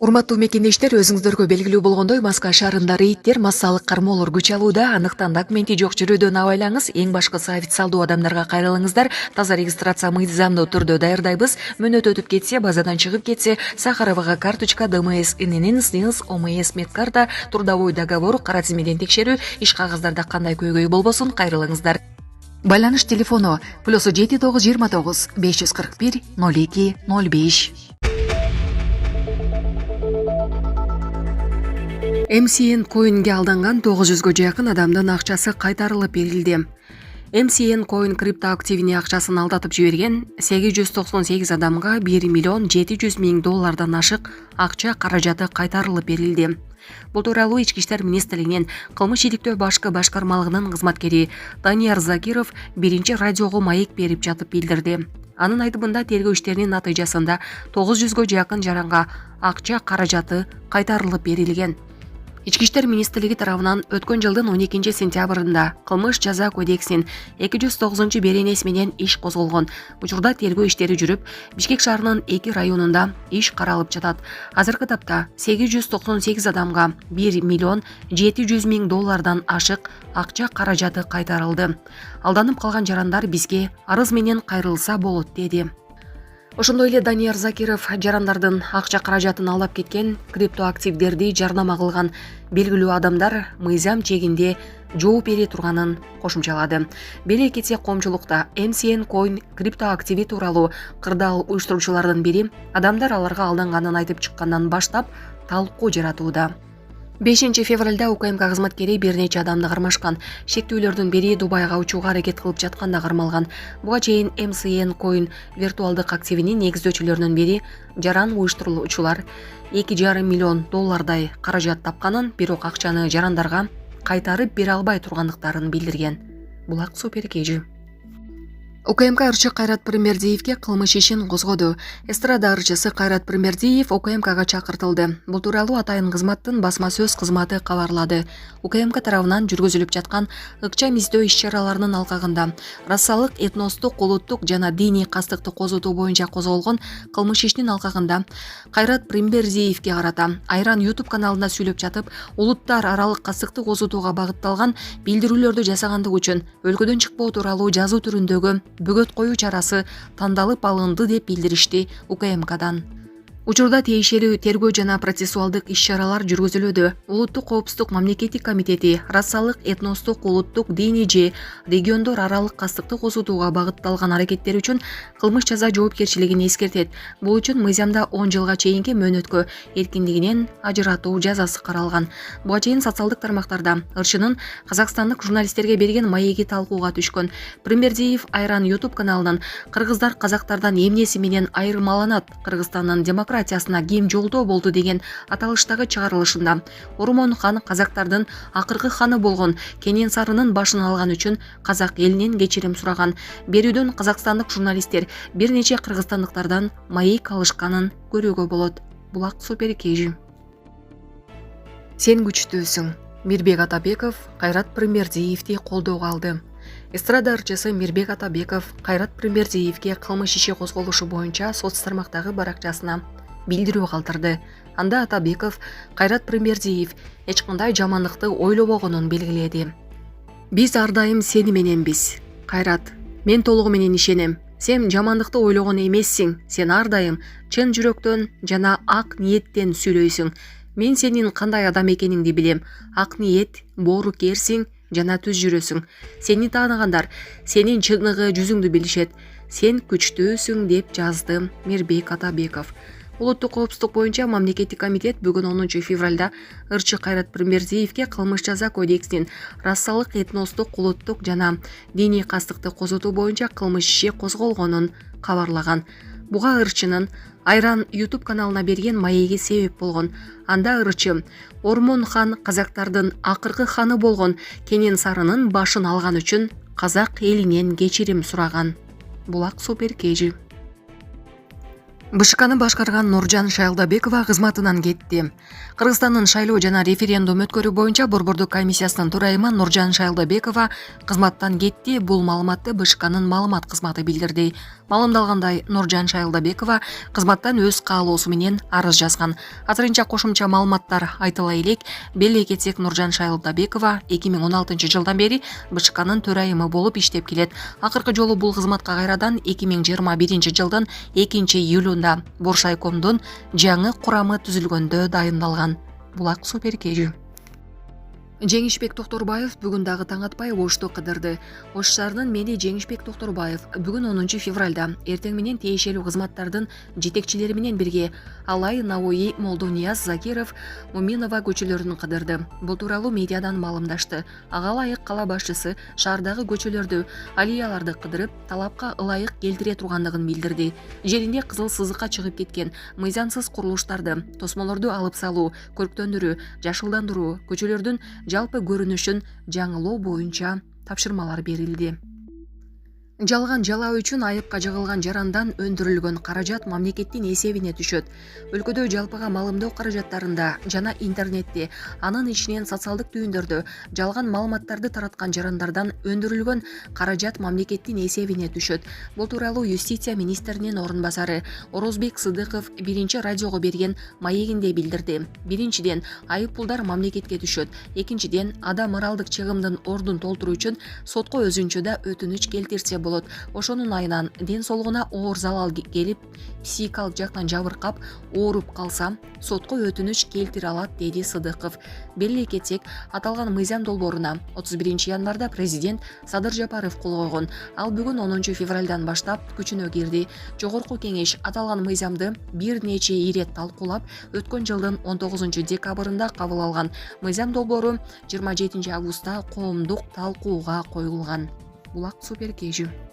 Урматтуу мекендештер, өзүңүздөргө белгилүү болгондой, Москва шаарында рейдтер, массалык кармоолор күч алууда. Андыктан документи жок жүрүүдөн абайлаңыз. Эң башкысы официалдуу адамдарга кайрылыңыздар. Таза регистрация мыйзамдуу түрдө даярдайбыз. Мөөнөт өтүп кетсе, базадан чыгып кетсе, Сахаровага карточка, ДМС, ИНН, СНИЛС, ОМС, медкарта, трудовой договор, кара тизмеден текшерүү, иш кагаздарда кандай көйгөй болбосун, кайрылыңыздар. Байланыш телефону +7 929 541 02 05. MCN Coin'ге алданган 900гө жакын адамдын акчасы кайтарылып берилди. MCN Coin крипто активине акчасын алдатып жиберген 898 адамга 1 миллион 700 миң доллардан ашык акча каражаты кайтарылып берилди. Бул тууралуу Ички иштер министрлигинин кылмыш иликтөө башкы башкармалыгынын кызматкери Данияр Закиров биринчи радиого маек берип жатып билдирди. Анын айтымында тергөө иштеринин натыйжасында 900гө жакын жаранга акча каражаты кайтарылып берилген. Ички иштер министрлиги тарабынан өткөн жылдын 12 сентябрында кылмыш жаза кодексинин 209 беренеси менен иш козголгон. Учурда тергөө иштери жүрүп, Бишкек шаарынын 2 районунда иш каралып жатат. Азыркы тапта 898 адамга 1 миллион 700 миң доллардан ашык акча каражаты кайтарылды. Алданып калган жарандар бизге арыз менен кайрылса болот, деди. Ошондой эле Данияр Закиров жарандардын акча каражатын алдап кеткен криптоактивдерди жарнама кылган белгилүү адамдар мыйзам чегинде жооп бере турганын кошумчалады. Беле кетсе коомчулукта MCN Coin криптоактиви тууралуу кырдаал уюштуруучулардын бири адамдар аларга алданганын айтып чыккандан баштап талкуу жаратууда. 5 февралда УКМК кызматкери бир нече адамды кармашкан. Шектүүлөрдүн бири Дубайга учууга аракет кылып жатканда кармалган. Буга чейин MCN Coin виртуалдык активинин негиздөөчүлөрүнүн бири жаран уюштуруучулар 2,5 миллион доллардай каражат тапканын, бирок акчаны жарандарга кайтарып бере албай тургандыктарын билдирген. Булак супер кежи. УКМК ырчы Кайрат Пирмердиевге кылмыш ишин козгоду. Эстрада ырчысы Кайрат Пирмердиев УКМКга чакыртылды. Бул тууралуу атайын кызматтын басма сөз кызматы кабарлады. УКМК тарабынан жүргүзүлүп жаткан ыкчам издөө иш-чараларынын алкагында расалык, этностук, улуттук жана диний кастыкты козутуу боюнча козголгон кылмыш ишинин алкагында Кайрат Пирмердиевге карата Айран YouTube каналында сүйлөп жатып, улуттар аралык кастыкты козутууга багытталган билдирүүлөрдү жасагандыгы үчүн өлкөдөн чыкпоо тууралуу жазуу түрүндөгү бөгөт коюу чарасы тандалып алынды деп билдиришти УКМКдан. Учурда тиешелүү тергөө жана процессуалдык иш-чаралар жүргүзүлүүдө. Улуттук коопсуздук мамлекеттик комитети расалык, этностук, улуттук, диний же региондор аралык кастыкты козутууга багытталган аракеттер үчүн кылмыш жаза жоопкерчилигин эскертет. Бул үчүн мыйзамда 10 жылга чейинки мөөнөткө эркиндигинен ажыратуу жазасы каралган. Буга чейин социалдык тармактарда ырчынын казакстандык журналисттерге берген маеги талкууга түшкөн. Пирмердиев Айран YouTube каналынын кыргыздар казактардан эмнеси менен айырмаланат, Кыргызстандын демократиясына ким жолдоо болду деген аталыштагы чыгарылышында Ормон хан казактардын акыркы ханы болгон Кенен Сарынын башын алган үчүн казак элинен кечирим сураган. Берүүдөн казакстандык журналисттер бир нече кыргызстандыктардан маек алышканын көрүүгө болот. Булак супер кежи. Сен күчтүүсүң. Мирбек Атабеков Кайрат Пирмердиевди колдоого алды. Эстрада ырчысы Мирбек Атабеков Кайрат Пирмердиевге кылмыш иши козголушу боюнча соц тармактагы баракчасына билдирүү калтырды. Анда Атабеков Кайрат Пирмердиев эч кандай жамандыкты ойлобогонун белгиледи. Биз ар дайым сени мененбиз. Кайрат, мен толугу менен ишенем. Сен жамандыкты ойлогон эмессиң. Сен ар дайым чын жүрөктөн жана ак ниеттен сүйлөйсүң. Мен сенин кандай адам экениңди билем. Ак ниет, боорукерсиң жана түз жүрөсүң. Сени тааныгандар сенин чыныгы жүзүңдү билишет. Сен күчтүүсүң, деп жазды Мирбек Атабеков. Улуттук коопсуздук боюнча мамлекеттик комитет бүгүн 10 февралда ырчы Кайрат Пирмердиевге кылмыш жаза кодексинин расалык, этностук, улуттук жана диний кастыкты козутуу боюнча кылмыш иши козголгонун кабарлаган. Буга ырчынын Айран YouTube каналына берген маеги себеп болгон. Анда ырчы Ормон хан казактардын акыркы ханы болгон Кенен Сарынын башын алган үчүн казак элинен кечирим сураган. Булак супер кежи. БШКны башкарган Нуржан Шайлдабекова кызматынан кетти. Кыргызстандын шайлоо жана референдум өткөрүү боюнча борбордук комиссиясынын төрайымы Нуржан Шайлдабекова кызматтан кетти. Бул маалыматты БШКнын маалымат кызматы билдирди. Маалымдалгандай, Нуржан Шайлдабекова кызматтан өз каалоосу менен арыз жазган. Азырынча кошумча маалыматтар айтыла элек. Беле кетсек, Нуржан Шайлдабекова 2016 жылдан бери БШКнын төрайымы болуп иштеп келет. Акыркы жолу бул кызматка кайрадан 2021 жылдын 2-июлунда Боршайкомдун жаңы курамы түзүлгөндө дайындалган. Булак Суперкежи. Жеңишбек Токторбаев бүгүн дагы таң атпай Ошто кыдырды. Ош шаарынын мэри Жеңишбек Токторбаев бүгүн 10 февралда эртең менен тиешелүү кызматтардын жетекчилери менен бирге Алай, Науи, Молдонияз, Закиров, Муминова көчөлөрүн кыдырды. Бул тууралуу медиадан маалымдашты. Ага ылайык кала башчысы шаардагы көчөлөрдү, аллеяларды кыдырып, талапка ылайык келтире тургандыгын билдирди. Жеринде кызыл сызыкка чыгып кеткен мыйзамсыз курулуштарды, тосмолорду алып салуу, көрктөндүрүү, жашылдандыруу, көчөлөрдүн жалпы көрүнүшүн жаңылоо боюнча тапшырмалар берилди. Жалган жалаа үчүн айыпка жыгылган жарандан өндүрүлгөн каражат мамлекеттин эсебине түшөт. Өлкөдө жалпыга маалымдоо каражаттарында жана интернетте, анын ичинен социалдык түйүндөрдө жалган маалыматтарды тараткан жарандардан өндүрүлгөн каражат мамлекеттин эсебине түшөт. Бул тууралуу юстиция министринин орун басары Орозбек Сыдыков биринчи радиого берген маегинде билдирди. Биринчиден, айып пулдар мамлекетке түшөт. Экинчиден, адам моралдык чыгымдын ордун толтуруу үчүн сотко өзүнчө да өтүнүч келтирсе болот. Ошонун айынан ден соолугуна оор залал келип, психикалык жактан жабыркап, ооруп калса, сотко өтүнүч келтире алат, деди Сыдыков. Беле кетсек, аталган мыйзам долбооруна 31 январда президент Садыр Жапаров кол койгон. Ал бүгүн 10 февралдан баштап күчүнө кирди. Жогорку кеңеш аталган мыйзамды бир нече ирет талкуулап, өткөн жылдын 19 декабрында кабыл алган. Мыйзам долбоору 27 августта коомдук талкууга коюлган. Булак Суперкежи.